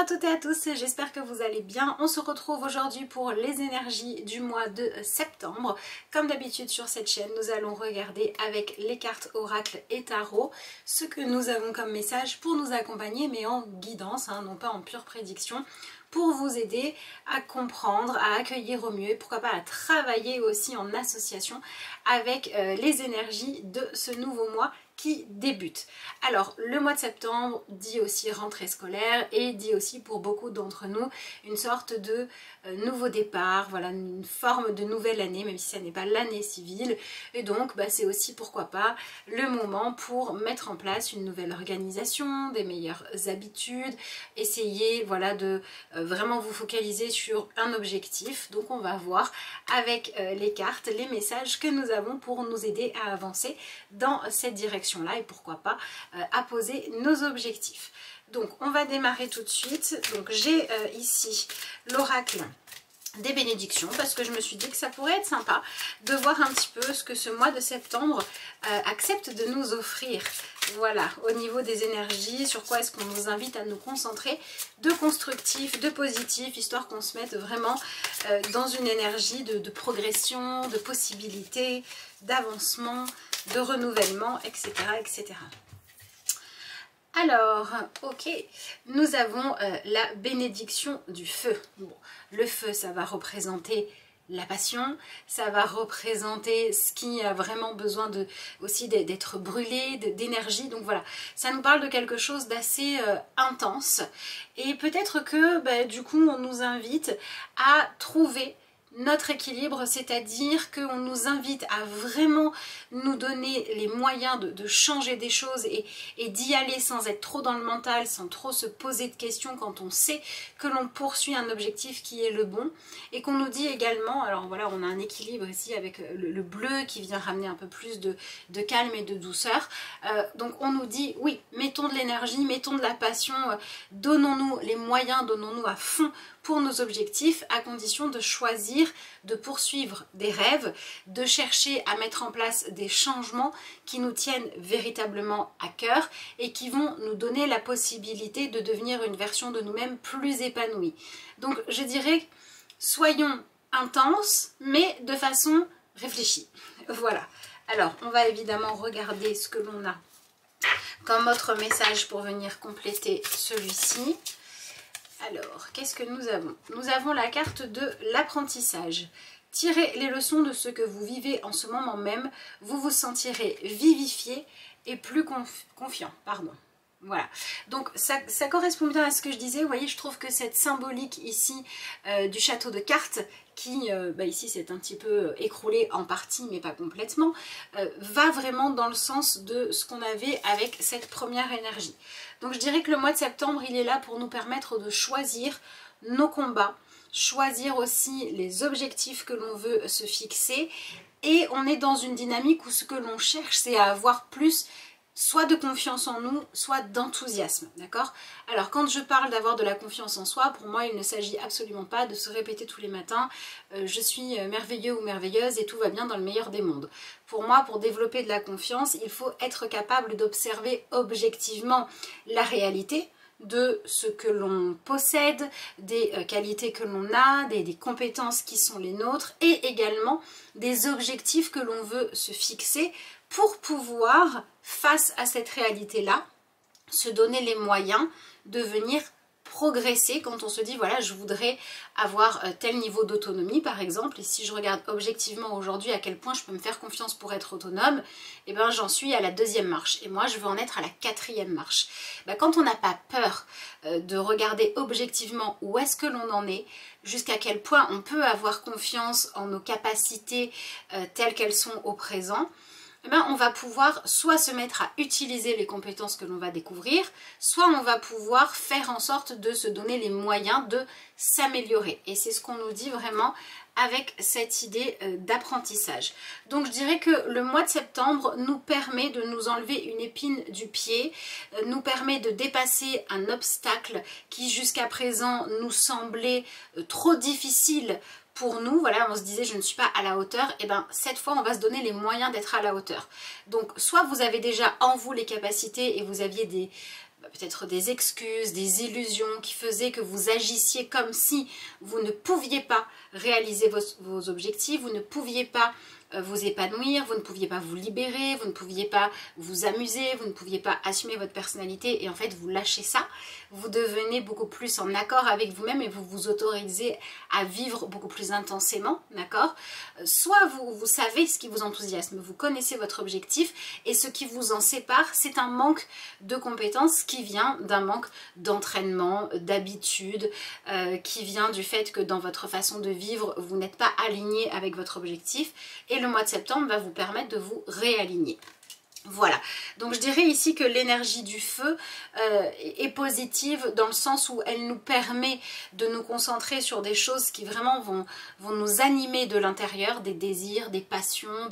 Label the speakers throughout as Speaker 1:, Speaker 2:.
Speaker 1: à toutes et à tous, j'espère que vous allez bien. On se retrouve aujourd'hui pour les énergies du mois de septembre. Comme d'habitude sur cette chaîne, nous allons regarder avec les cartes oracle et tarot ce que nous avons comme message pour nous accompagner, mais en guidance, non pas en pure prédiction, pour vous aider à comprendre, à accueillir au mieux et pourquoi pas à travailler aussi en association avec les énergies de ce nouveau mois qui débute. Alors le mois de septembre dit aussi rentrée scolaire et dit aussi pour beaucoup d'entre nous une sorte de nouveau départ, voilà, une forme de nouvelle année, même si ça n'est pas l'année civile, et donc c'est aussi pourquoi pas le moment pour mettre en place une nouvelle organisation, des meilleures habitudes, essayer voilà de vraiment vous focaliser sur un objectif. Donc on va voir avec les cartes les messages que nous avons pour nous aider à avancer dans cette direction là et pourquoi pas à poser nos objectifs. Donc on va démarrer tout de suite. Donc j'ai ici l'oracle des bénédictions parce que je me suis dit que ça pourrait être sympa de voir un petit peu ce que ce mois de septembre accepte de nous offrir. Voilà, au niveau des énergies, sur quoi est-ce qu'on nous invite à nous concentrer de constructif, de positif, histoire qu'on se mette vraiment dans une énergie de progression, de possibilité, d'avancement, de renouvellement, etc. etc. Alors, ok, nous avons la bénédiction du feu. Bon, le feu, ça va représenter la passion, ça va représenter ce qui a vraiment besoin aussi d'être brûlé, d'énergie. Donc voilà, ça nous parle de quelque chose d'assez intense. Et peut-être que du coup, on nous invite à trouver notre équilibre, c'est-à-dire qu'on nous invite à vraiment nous donner les moyens de changer des choses et d'y aller sans être trop dans le mental, sans trop se poser de questions quand on sait que l'on poursuit un objectif qui est le bon. Et qu'on nous dit également, alors voilà, on a un équilibre ici avec le bleu qui vient ramener un peu plus de calme et de douceur. Donc on nous dit, oui, mettons de l'énergie, mettons de la passion, donnons-nous les moyens, donnons-nous à fond pour nos objectifs, à condition de choisir, de poursuivre des rêves, de chercher à mettre en place des changements qui nous tiennent véritablement à cœur et qui vont nous donner la possibilité de devenir une version de nous-mêmes plus épanouie. Donc je dirais, soyons intenses, mais de façon réfléchie. Voilà. Alors, on va évidemment regarder ce que l'on a comme autre message pour venir compléter celui-ci. Alors, qu'est-ce que nous avons? Nous avons la carte de l'apprentissage. Tirez les leçons de ce que vous vivez en ce moment même. Vous vous sentirez vivifié et plus confiant. Pardon. Voilà, donc ça correspond bien à ce que je disais. Vous voyez, je trouve que cette symbolique ici du château de cartes, qui ici s'est un petit peu écroulé en partie mais pas complètement, va vraiment dans le sens de ce qu'on avait avec cette première énergie. Donc je dirais que le mois de septembre, il est là pour nous permettre de choisir nos combats, choisir aussi les objectifs que l'on veut se fixer, et on est dans une dynamique où ce que l'on cherche, c'est à avoir plus soit de confiance en nous, soit d'enthousiasme, d'accord? Alors quand je parle d'avoir de la confiance en soi, pour moi il ne s'agit absolument pas de se répéter tous les matins je suis merveilleux ou merveilleuse et tout va bien dans le meilleur des mondes. Pour moi, pour développer de la confiance, il faut être capable d'observer objectivement la réalité de ce que l'on possède, des qualités que l'on a, des compétences qui sont les nôtres et également des objectifs que l'on veut se fixer pour pouvoir, face à cette réalité-là, se donner les moyens de venir progresser quand on se dit voilà, je voudrais avoir tel niveau d'autonomie par exemple, et si je regarde objectivement aujourd'hui à quel point je peux me faire confiance pour être autonome, et ben j'en suis à la 2e marche et moi je veux en être à la 4e marche. Quand on n'a pas peur de regarder objectivement où est-ce que l'on en est, jusqu'à quel point on peut avoir confiance en nos capacités telles qu'elles sont au présent, on va pouvoir soit se mettre à utiliser les compétences que l'on va découvrir, soit on va pouvoir faire en sorte de se donner les moyens de s'améliorer. Et c'est ce qu'on nous dit vraiment avec cette idée d'apprentissage. Donc je dirais que le mois de septembre nous permet de nous enlever une épine du pied, nous permet de dépasser un obstacle qui jusqu'à présent nous semblait trop difficile pour nous. Voilà, on se disait je ne suis pas à la hauteur, et bien cette fois on va se donner les moyens d'être à la hauteur. Donc soit vous avez déjà en vous les capacités et vous aviez peut-être des excuses, des illusions qui faisaient que vous agissiez comme si vous ne pouviez pas réaliser vos objectifs, vous ne pouviez pas vous épanouir, vous ne pouviez pas vous libérer, vous ne pouviez pas vous amuser, vous ne pouviez pas assumer votre personnalité et en fait vous lâchez ça, vous devenez beaucoup plus en accord avec vous-même et vous vous autorisez à vivre beaucoup plus intensément, d'accord? Soit vous savez ce qui vous enthousiasme, vous connaissez votre objectif et ce qui vous en sépare, c'est un manque de compétences qui vient d'un manque d'entraînement, d'habitude, qui vient du fait que dans votre façon de vivre, vous n'êtes pas aligné avec votre objectif et le mois de septembre va vous permettre de vous réaligner. Voilà, donc je dirais ici que l'énergie du feu est positive dans le sens où elle nous permet de nous concentrer sur des choses qui vraiment vont nous animer de l'intérieur, des désirs, des passions,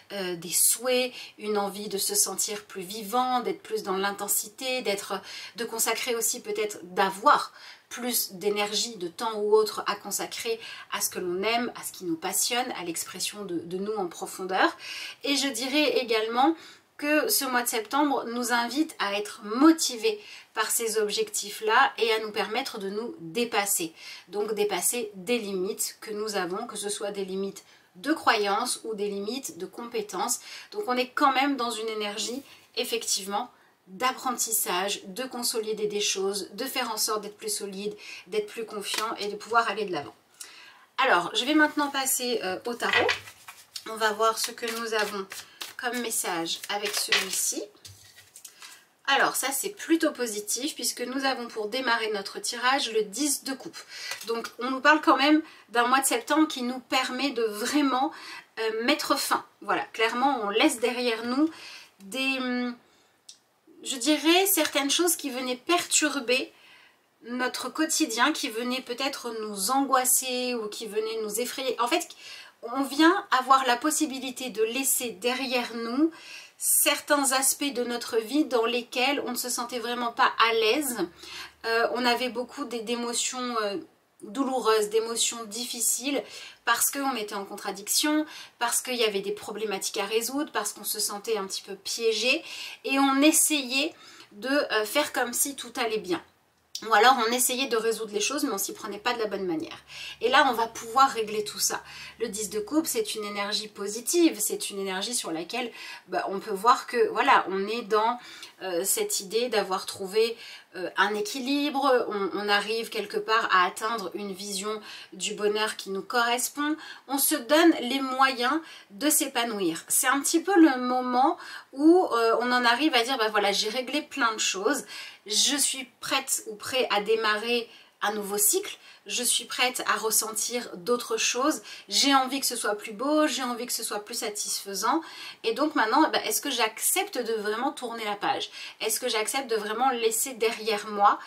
Speaker 1: des souhaits, une envie de se sentir plus vivant, d'être plus dans l'intensité, de consacrer aussi peut-être d'avoir plus d'énergie, de temps ou autre à consacrer à ce que l'on aime, à ce qui nous passionne, à l'expression de nous en profondeur. Et je dirais également que ce mois de septembre nous invite à être motivés par ces objectifs-là et à nous permettre de nous dépasser. Donc dépasser des limites que nous avons, que ce soit des limites de croyances ou des limites de compétences. Donc on est quand même dans une énergie, effectivement, d'apprentissage, de consolider des choses, de faire en sorte d'être plus solide, d'être plus confiant et de pouvoir aller de l'avant. Alors, je vais maintenant passer au tarot. On va voir ce que nous avons comme message avec celui-ci. Alors ça c'est plutôt positif puisque nous avons pour démarrer notre tirage le 10 de coupe. Donc on nous parle quand même d'un mois de septembre qui nous permet de vraiment mettre fin. Voilà, clairement on laisse derrière nous je dirais certaines choses qui venaient perturber notre quotidien, qui venaient peut-être nous angoisser ou qui venaient nous effrayer. En fait, on vient avoir la possibilité de laisser derrière nous certains aspects de notre vie dans lesquels on ne se sentait vraiment pas à l'aise. On avait beaucoup d'émotions douloureuses, d'émotions difficiles, parce qu'on était en contradiction, parce qu'il y avait des problématiques à résoudre, parce qu'on se sentait un petit peu piégé, et on essayait de faire comme si tout allait bien. Ou alors on essayait de résoudre les choses mais on s'y prenait pas de la bonne manière. Et là on va pouvoir régler tout ça. Le 10 de coupe c'est une énergie positive, c'est une énergie sur laquelle on peut voir que voilà, on est dans cette idée d'avoir trouvé un équilibre, on arrive quelque part à atteindre une vision du bonheur qui nous correspond, on se donne les moyens de s'épanouir. C'est un petit peu le moment où on en arrive à dire voilà, j'ai réglé plein de choses, je suis prête ou prêt à démarrer un nouveau cycle, je suis prête à ressentir d'autres choses, j'ai envie que ce soit plus beau, j'ai envie que ce soit plus satisfaisant et donc maintenant est-ce que j'accepte de vraiment tourner la page? Est-ce que j'accepte de vraiment laisser derrière moi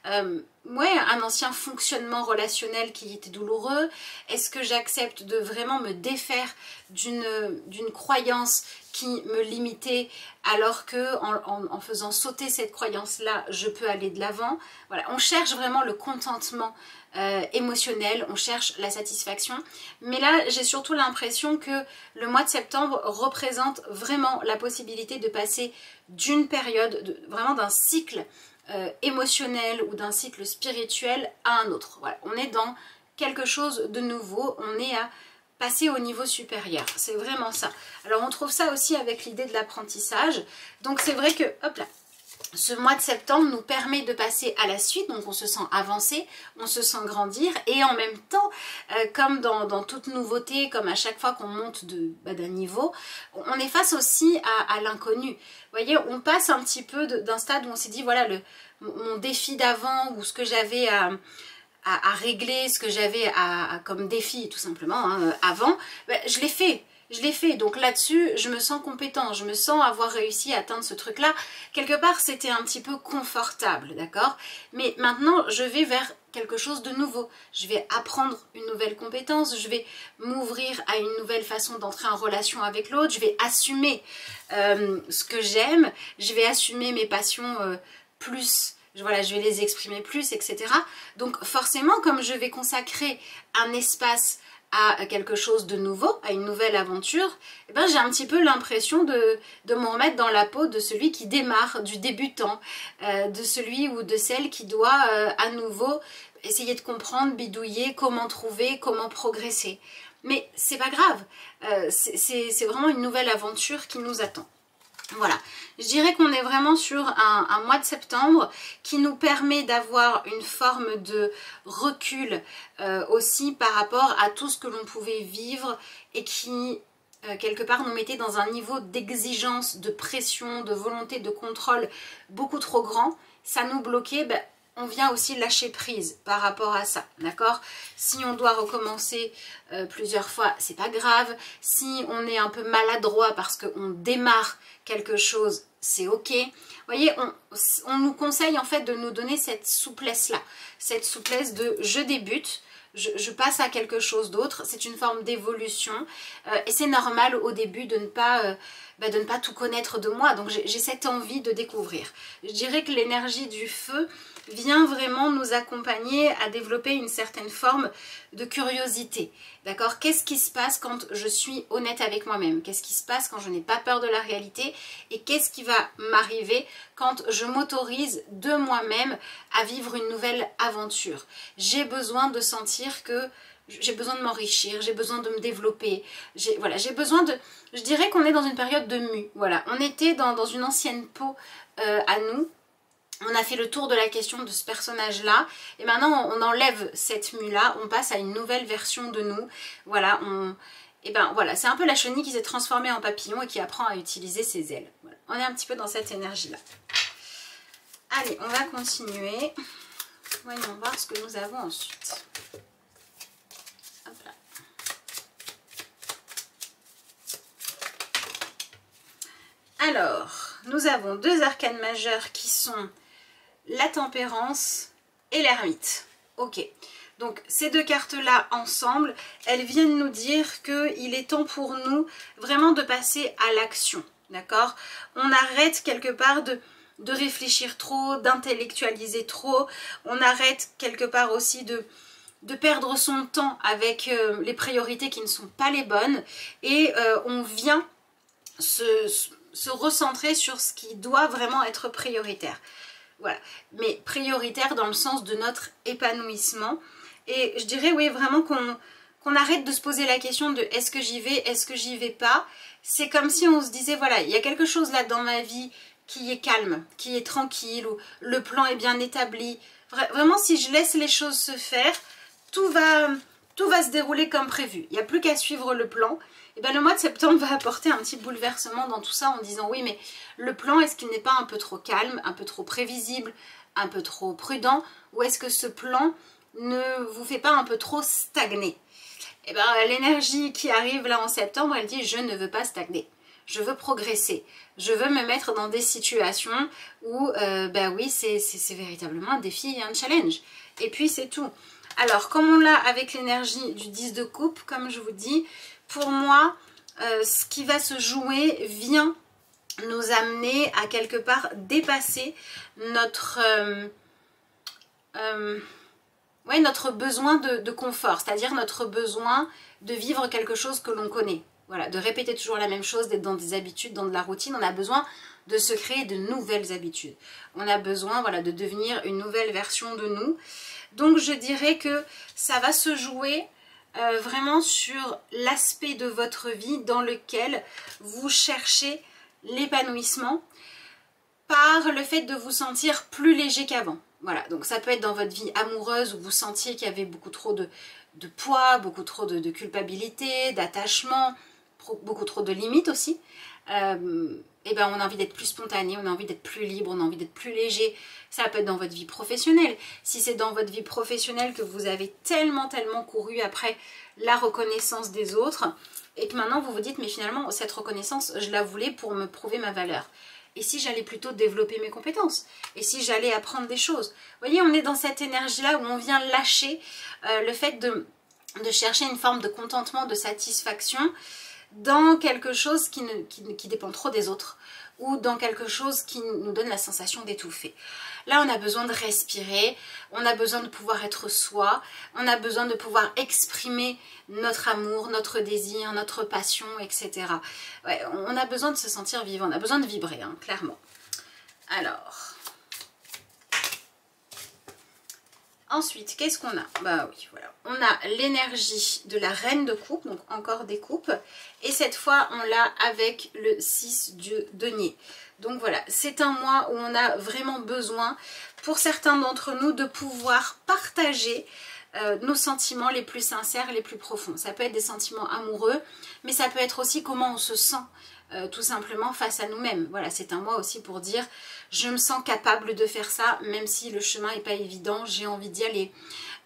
Speaker 1: un ancien fonctionnement relationnel qui était douloureux? Est-ce que j'accepte de vraiment me défaire d'une croyance qui me limitait alors que en faisant sauter cette croyance-là, je peux aller de l'avant? Voilà, on cherche vraiment le contentement émotionnel, on cherche la satisfaction. Mais là, j'ai surtout l'impression que le mois de septembre représente vraiment la possibilité de passer d'une période, vraiment d'un cycle émotionnel ou d'un cycle spirituel à un autre. Voilà, on est dans quelque chose de nouveau, on est à passer au niveau supérieur, c'est vraiment ça. Alors on trouve ça aussi avec l'idée de l'apprentissage, donc c'est vrai que, hop là, ce mois de septembre nous permet de passer à la suite, donc on se sent avancer, on se sent grandir et en même temps, comme dans toute nouveauté, comme à chaque fois qu'on monte d'un niveau, on est face aussi à l'inconnu. Vous voyez, on passe un petit peu d'un stade où on s'est dit, voilà, mon défi d'avant ou ce que j'avais à régler, ce que j'avais comme défi tout simplement avant, je l'ai fait. Je l'ai fait, donc là-dessus, je me sens compétent, je me sens avoir réussi à atteindre ce truc-là. Quelque part, c'était un petit peu confortable, d'accord? Mais maintenant, je vais vers quelque chose de nouveau. Je vais apprendre une nouvelle compétence, je vais m'ouvrir à une nouvelle façon d'entrer en relation avec l'autre, je vais assumer ce que j'aime, je vais assumer mes passions plus... Voilà, je vais les exprimer plus, etc. Donc forcément, comme je vais consacrer un espace à quelque chose de nouveau, à une nouvelle aventure, eh ben, j'ai un petit peu l'impression de me remettre dans la peau de celui qui démarre, du débutant, de celui ou de celle qui doit à nouveau essayer de comprendre, bidouiller, comment trouver, comment progresser. Mais c'est pas grave, c'est vraiment une nouvelle aventure qui nous attend. Voilà, je dirais qu'on est vraiment sur un mois de septembre qui nous permet d'avoir une forme de recul aussi par rapport à tout ce que l'on pouvait vivre et qui quelque part nous mettait dans un niveau d'exigence, de pression, de volonté, de contrôle beaucoup trop grand. Ça nous bloquait, ben, on vient aussi lâcher prise par rapport à ça, d'accord? Si on doit recommencer plusieurs fois, c'est pas grave. Si on est un peu maladroit parce qu'on démarre quelque chose, c'est ok. Vous voyez, on nous conseille en fait de nous donner cette souplesse-là, cette souplesse de je débute, je passe à quelque chose d'autre, c'est une forme d'évolution et c'est normal au début de ne pas tout connaître de moi, donc j'ai cette envie de découvrir. Je dirais que l'énergie du feu vient vraiment nous accompagner à développer une certaine forme de curiosité, d'accord? Qu'est-ce qui se passe quand je suis honnête avec moi-même? Qu'est-ce qui se passe quand je n'ai pas peur de la réalité? Et qu'est-ce qui va m'arriver quand je m'autorise de moi-même à vivre une nouvelle aventure? J'ai besoin de sentir que j'ai besoin de m'enrichir, j'ai besoin de me développer, j'ai besoin de... Je dirais qu'on est dans une période de mue, voilà. On était dans une ancienne peau à nous. On a fait le tour de la question de ce personnage-là. Et maintenant, on enlève cette mue-là. On passe à une nouvelle version de nous. Voilà, et ben voilà, c'est un peu la chenille qui s'est transformée en papillon et qui apprend à utiliser ses ailes. Voilà. On est un petit peu dans cette énergie-là. Allez, on va continuer. Voyons voir ce que nous avons ensuite. Hop là. Alors, nous avons deux arcanes majeures qui sont la tempérance et l'ermite. Ok, donc ces deux cartes-là ensemble, elles viennent nous dire qu'il est temps pour nous vraiment de passer à l'action, d'accord? On arrête quelque part de réfléchir trop, d'intellectualiser trop, on arrête quelque part aussi de perdre son temps avec les priorités qui ne sont pas les bonnes et on vient se recentrer sur ce qui doit vraiment être prioritaire. Voilà, mais prioritaire dans le sens de notre épanouissement. Et je dirais, oui, vraiment qu'on arrête de se poser la question de est-ce que j'y vais, est-ce que j'y vais pas. C'est comme si on se disait, voilà, il y a quelque chose là dans ma vie qui est calme, qui est tranquille, où le plan est bien établi. Vraiment, si je laisse les choses se faire, tout va se dérouler comme prévu. Il n'y a plus qu'à suivre le plan. Et bien, le mois de septembre va apporter un petit bouleversement dans tout ça en disant oui, mais le plan, est-ce qu'il n'est pas un peu trop calme, un peu trop prévisible, un peu trop prudent, ou est-ce que ce plan ne vous fait pas un peu trop stagner? Et bien, l'énergie qui arrive là en septembre, elle dit je ne veux pas stagner, je veux progresser, je veux me mettre dans des situations où ben oui, c'est véritablement un défi et un challenge. Et puis c'est tout. Alors, comme on l'a avec l'énergie du 10 de coupe, comme je vous dis, pour moi, ce qui va se jouer vient nous amener à quelque part dépasser notre besoin de confort, c'est-à-dire notre besoin de vivre quelque chose que l'on connaît. Voilà, de répéter toujours la même chose, d'être dans des habitudes, dans de la routine. On a besoin de se créer de nouvelles habitudes. On a besoin, voilà, de devenir une nouvelle version de nous. Donc je dirais que ça va se jouer vraiment sur l'aspect de votre vie dans lequel vous cherchez l'épanouissement par le fait de vous sentir plus léger qu'avant. Voilà, donc ça peut être dans votre vie amoureuse où vous sentiez qu'il y avait beaucoup trop de poids, beaucoup trop de culpabilité, d'attachement, beaucoup trop de limites aussi. Et ben on a envie d'être plus spontané, on a envie d'être plus libre, on a envie d'être plus léger. Ça peut être dans votre vie professionnelle. Si c'est dans votre vie professionnelle que vous avez tellement couru après la reconnaissance des autres et que maintenant vous vous dites mais finalement cette reconnaissance je la voulais pour me prouver ma valeur. Et si j'allais plutôt développer mes compétences? Et si j'allais apprendre des choses? Vous voyez, on est dans cette énergie-là où on vient lâcher le fait de chercher une forme de contentement, de satisfaction dans quelque chose qui dépend trop des autres, ou dans quelque chose qui nous donne la sensation d'étouffer. Là, on a besoin de respirer, on a besoin de pouvoir être soi, on a besoin de pouvoir exprimer notre amour, notre désir, notre passion, etc. Ouais, on a besoin de se sentir vivant, on a besoin de vibrer, hein, clairement. Alors, ensuite, qu'est-ce qu'on a? Bah oui, voilà. On a l'énergie de la reine de coupe, donc encore des coupes. Et cette fois, on l'a avec le 6 de denier. Donc voilà, c'est un mois où on a vraiment besoin, pour certains d'entre nous, de pouvoir partager nos sentiments les plus sincères, les plus profonds. Ça peut être des sentiments amoureux, mais ça peut être aussi comment on se sent tout simplement face à nous-mêmes. Voilà, c'est un mois aussi pour dire je me sens capable de faire ça, même si le chemin n'est pas évident, j'ai envie d'y aller.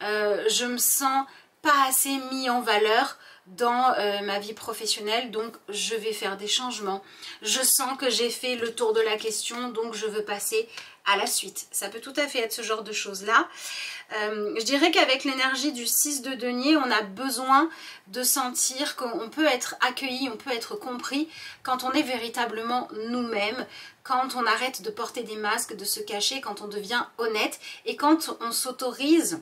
Speaker 1: Je me sens pas assez mis en valeur dans ma vie professionnelle, donc je vais faire des changements. Je sens que j'ai fait le tour de la question, donc je veux passer à la suite. Ça peut tout à fait être ce genre de choses-là. Je dirais qu'avec l'énergie du 6 de denier, on a besoin de sentir qu'on peut être accueilli, on peut être compris quand on est véritablement nous-mêmes, quand on arrête de porter des masques, de se cacher, quand on devient honnête et quand on s'autorise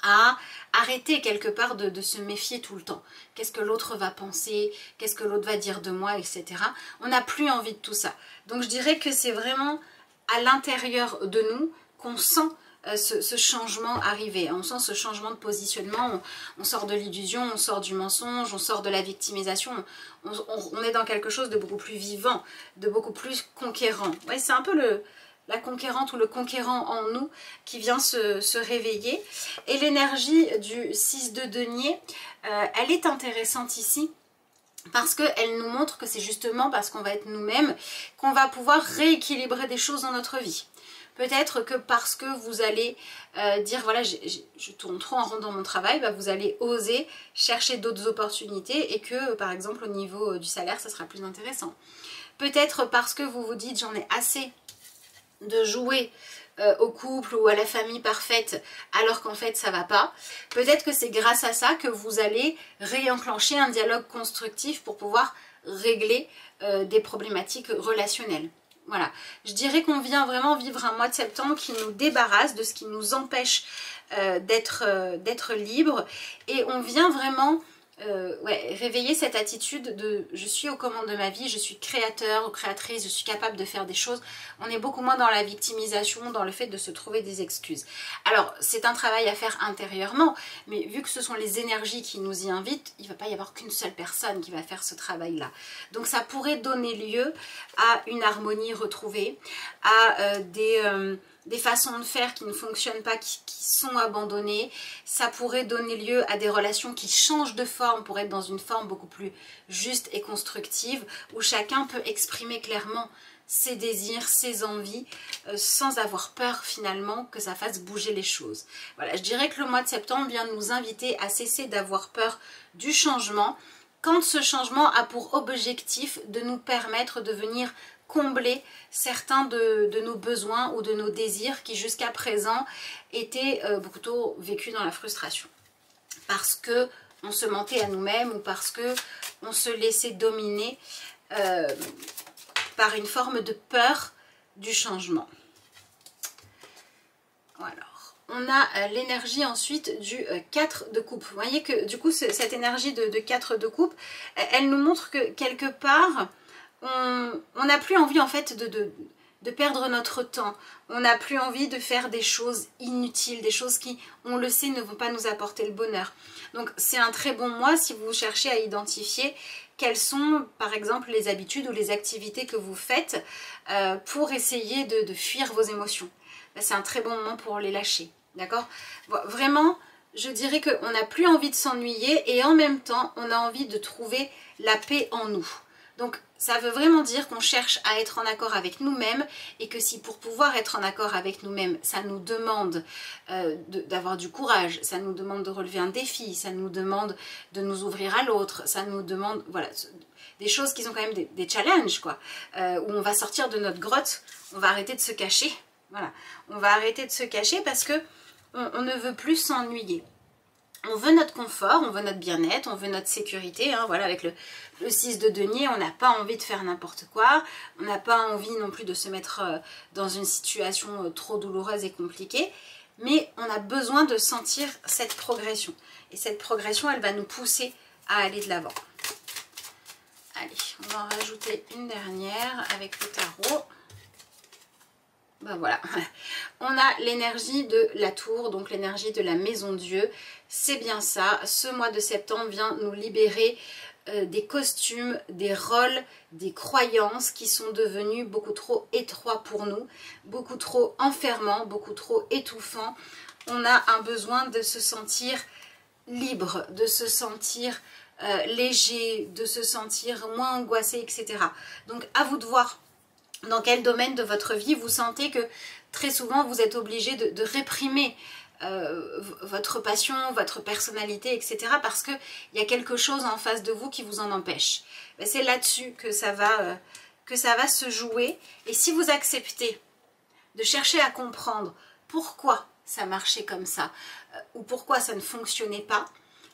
Speaker 1: à arrêter quelque part de se méfier tout le temps. Qu'est-ce que l'autre va penser, qu'est-ce que l'autre va dire de moi, etc. On n'a plus envie de tout ça. Donc je dirais que c'est vraiment à l'intérieur de nous qu'on sent ce changement arriver. On sent ce changement de positionnement, on sort de l'illusion, on sort du mensonge, on sort de la victimisation, on est dans quelque chose de beaucoup plus vivant, de beaucoup plus conquérant. Ouais, c'est un peu la conquérante ou le conquérant en nous qui vient se réveiller. Et l'énergie du 6 de denier, elle est intéressante ici parce qu'elle nous montre que c'est justement parce qu'on va être nous-mêmes qu'on va pouvoir rééquilibrer des choses dans notre vie. Peut-être que parce que vous allez dire voilà je tourne trop en rond dans mon travail, bah, vous allez oser chercher d'autres opportunités et que par exemple au niveau du salaire ça sera plus intéressant. Peut-être parce que vous vous dites j'en ai assez de jouer au couple ou à la famille parfaite alors qu'en fait ça va pas. Peut-être que c'est grâce à ça que vous allez réenclencher un dialogue constructif pour pouvoir régler des problématiques relationnelles. Voilà, je dirais qu'on vient vraiment vivre un mois de septembre qui nous débarrasse de ce qui nous empêche d'être libre et on vient vraiment réveiller cette attitude de je suis aux commandes de ma vie, je suis créateur ou créatrice, je suis capable de faire des choses. On est beaucoup moins dans la victimisation, dans le fait de se trouver des excuses. Alors c'est un travail à faire intérieurement, mais vu que ce sont les énergies qui nous y invitent, il ne va pas y avoir qu'une seule personne qui va faire ce travail-là. Donc ça pourrait donner lieu à une harmonie retrouvée, à des façons de faire qui ne fonctionnent pas, qui sont abandonnées. Ça pourrait donner lieu à des relations qui changent de forme pour être dans une forme beaucoup plus juste et constructive, où chacun peut exprimer clairement ses désirs, ses envies, sans avoir peur finalement que ça fasse bouger les choses. Voilà, je dirais que le mois de septembre vient nous inviter à cesser d'avoir peur du changement, quand ce changement a pour objectif de nous permettre de venir combler certains de nos besoins ou de nos désirs qui jusqu'à présent étaient beaucoup trop vécus dans la frustration. Parce que on se mentait à nous-mêmes ou parce que on se laissait dominer par une forme de peur du changement. Alors, on a l'énergie ensuite du 4 de coupe. Vous voyez que du coup cette énergie de 4 de coupe, elle nous montre que quelque part on n'a plus envie en fait de perdre notre temps. On n'a plus envie de faire des choses inutiles, des choses qui, on le sait, ne vont pas nous apporter le bonheur. Donc c'est un très bon mois si vous cherchez à identifier quelles sont par exemple les habitudes ou les activités que vous faites pour essayer de fuir vos émotions. C'est un très bon moment pour les lâcher, d'accord? Bon, vraiment, je dirais qu'on n'a plus envie de s'ennuyer et en même temps, on a envie de trouver la paix en nous. Donc ça veut vraiment dire qu'on cherche à être en accord avec nous-mêmes et que si pour pouvoir être en accord avec nous-mêmes, ça nous demande d'avoir du courage, ça nous demande de relever un défi, ça nous demande de nous ouvrir à l'autre, ça nous demande, voilà, des choses qui sont quand même des challenges, quoi, où on va sortir de notre grotte, on va arrêter de se cacher, voilà, on va arrêter de se cacher parce que on ne veut plus s'ennuyer. On veut notre confort, on veut notre bien-être, on veut notre sécurité. Hein, voilà, avec le 6 de denier, on n'a pas envie de faire n'importe quoi. On n'a pas envie non plus de se mettre dans une situation trop douloureuse et compliquée. Mais on a besoin de sentir cette progression. Et cette progression, elle va nous pousser à aller de l'avant. Allez, on va en rajouter une dernière avec le tarot. Ben voilà, on a l'énergie de la tour, donc l'énergie de la maison Dieu. C'est bien ça, ce mois de septembre vient nous libérer des costumes, des rôles, des croyances qui sont devenus beaucoup trop étroits pour nous, beaucoup trop enfermants, beaucoup trop étouffants. On a un besoin de se sentir libre, de se sentir léger, de se sentir moins angoissé, etc. Donc à vous de voir dans quel domaine de votre vie vous sentez que très souvent vous êtes obligé de réprimer votre passion, votre personnalité, etc. parce qu'il y a quelque chose en face de vous qui vous en empêche. C'est là-dessus que ça va se jouer. Et si vous acceptez de chercher à comprendre pourquoi ça marchait comme ça ou pourquoi ça ne fonctionnait pas,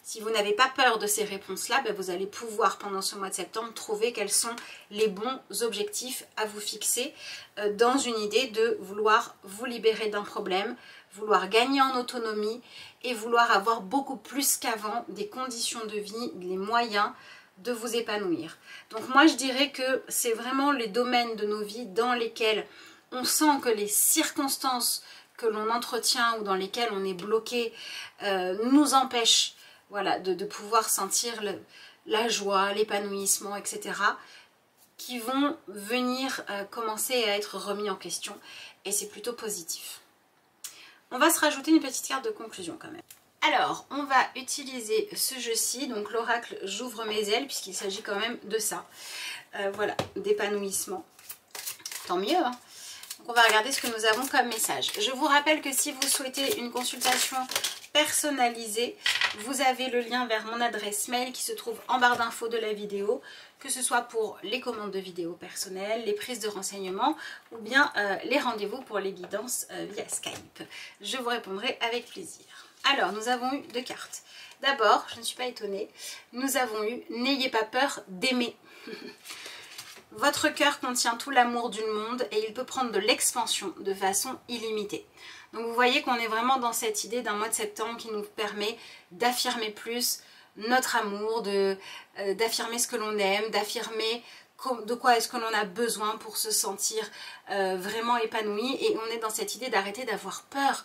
Speaker 1: si vous n'avez pas peur de ces réponses-là, vous allez pouvoir pendant ce mois de septembre trouver quels sont les bons objectifs à vous fixer dans une idée de vouloir vous libérer d'un problème, vouloir gagner en autonomie et vouloir avoir beaucoup plus qu'avant des conditions de vie, les moyens de vous épanouir. Donc moi je dirais que c'est vraiment les domaines de nos vies dans lesquels on sent que les circonstances que l'on entretient ou dans lesquelles on est bloqué nous empêchent, voilà, de pouvoir sentir la joie, l'épanouissement, etc. qui vont venir commencer à être remis en question et c'est plutôt positif. On va se rajouter une petite carte de conclusion quand même. Alors, on va utiliser ce jeu-ci, donc l'oracle J'ouvre mes ailes, puisqu'il s'agit quand même de ça. Voilà, d'épanouissement. Tant mieux, hein. Donc on va regarder ce que nous avons comme message. Je vous rappelle que si vous souhaitez une consultation personnalisée, vous avez le lien vers mon adresse mail qui se trouve en barre d'infos de la vidéo, que ce soit pour les commandes de vidéos personnelles, les prises de renseignements ou bien les rendez-vous pour les guidances via Skype. Je vous répondrai avec plaisir. Alors, nous avons eu deux cartes. D'abord, je ne suis pas étonnée, nous avons eu « N'ayez pas peur d'aimer ». Votre cœur contient tout l'amour du monde et il peut prendre de l'expansion de façon illimitée. Donc vous voyez qu'on est vraiment dans cette idée d'un mois de septembre qui nous permet d'affirmer plus notre amour, d'affirmer ce que l'on aime, d'affirmer de quoi est-ce que l'on a besoin pour se sentir vraiment épanoui. Et on est dans cette idée d'arrêter d'avoir peur,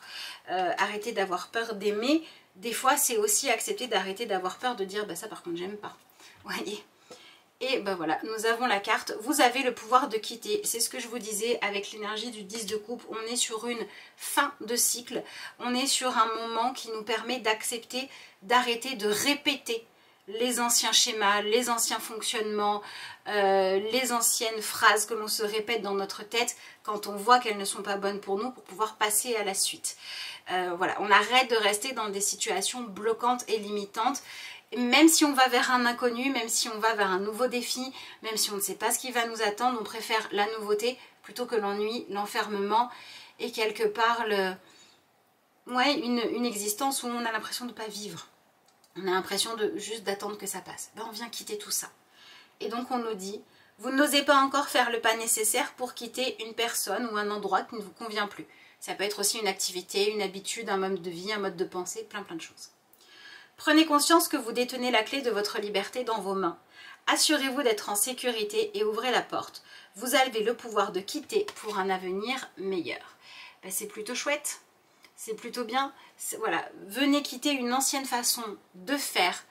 Speaker 1: d'aimer. Des fois c'est aussi accepter d'arrêter d'avoir peur de dire bah, ça par contre j'aime pas. Vous voyez ? Et ben voilà, nous avons la carte, vous avez le pouvoir de quitter, c'est ce que je vous disais avec l'énergie du 10 de coupe, on est sur une fin de cycle, on est sur un moment qui nous permet d'accepter, d'arrêter de répéter les anciens schémas, les anciens fonctionnements, les anciennes phrases que l'on se répète dans notre tête quand on voit qu'elles ne sont pas bonnes pour nous pour pouvoir passer à la suite. Voilà, on arrête de rester dans des situations bloquantes et limitantes. Même si on va vers un inconnu, même si on va vers un nouveau défi, même si on ne sait pas ce qui va nous attendre, on préfère la nouveauté plutôt que l'ennui, l'enfermement et quelque part une existence où on a l'impression de ne pas vivre. On a l'impression juste d'attendre que ça passe. Ben, on vient quitter tout ça. Et donc on nous dit, vous n'osez pas encore faire le pas nécessaire pour quitter une personne ou un endroit qui ne vous convient plus. Ça peut être aussi une activité, une habitude, un mode de vie, un mode de pensée, plein de choses. Prenez conscience que vous détenez la clé de votre liberté dans vos mains. Assurez-vous d'être en sécurité et ouvrez la porte. Vous avez le pouvoir de quitter pour un avenir meilleur. Ben, c'est plutôt chouette, c'est plutôt bien. Voilà, venez quitter une ancienne façon de faire,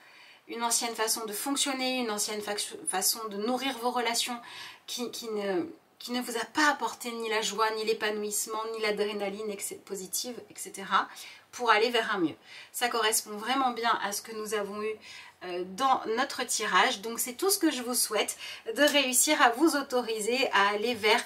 Speaker 1: une ancienne façon de fonctionner, une ancienne façon de nourrir vos relations qui ne vous a pas apporté ni la joie, ni l'épanouissement, ni l'adrénaline positive, etc. pour aller vers un mieux. Ça correspond vraiment bien à ce que nous avons eu dans notre tirage. Donc c'est tout ce que je vous souhaite, de réussir à vous autoriser à aller vers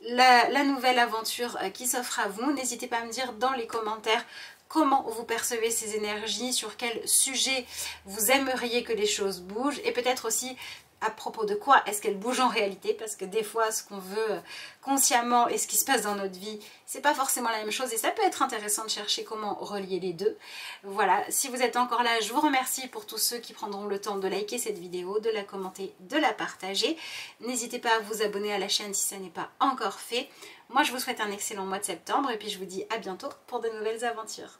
Speaker 1: la nouvelle aventure qui s'offre à vous. N'hésitez pas à me dire dans les commentaires comment vous percevez ces énergies, sur quel sujet vous aimeriez que les choses bougent et peut-être aussi à propos de quoi est-ce qu'elle bouge en réalité, parce que des fois ce qu'on veut consciemment et ce qui se passe dans notre vie, c'est pas forcément la même chose et ça peut être intéressant de chercher comment relier les deux. Voilà, si vous êtes encore là, je vous remercie pour tous ceux qui prendront le temps de liker cette vidéo, de la commenter, de la partager. N'hésitez pas à vous abonner à la chaîne si ça n'est pas encore fait. Moi je vous souhaite un excellent mois de septembre et puis je vous dis à bientôt pour de nouvelles aventures.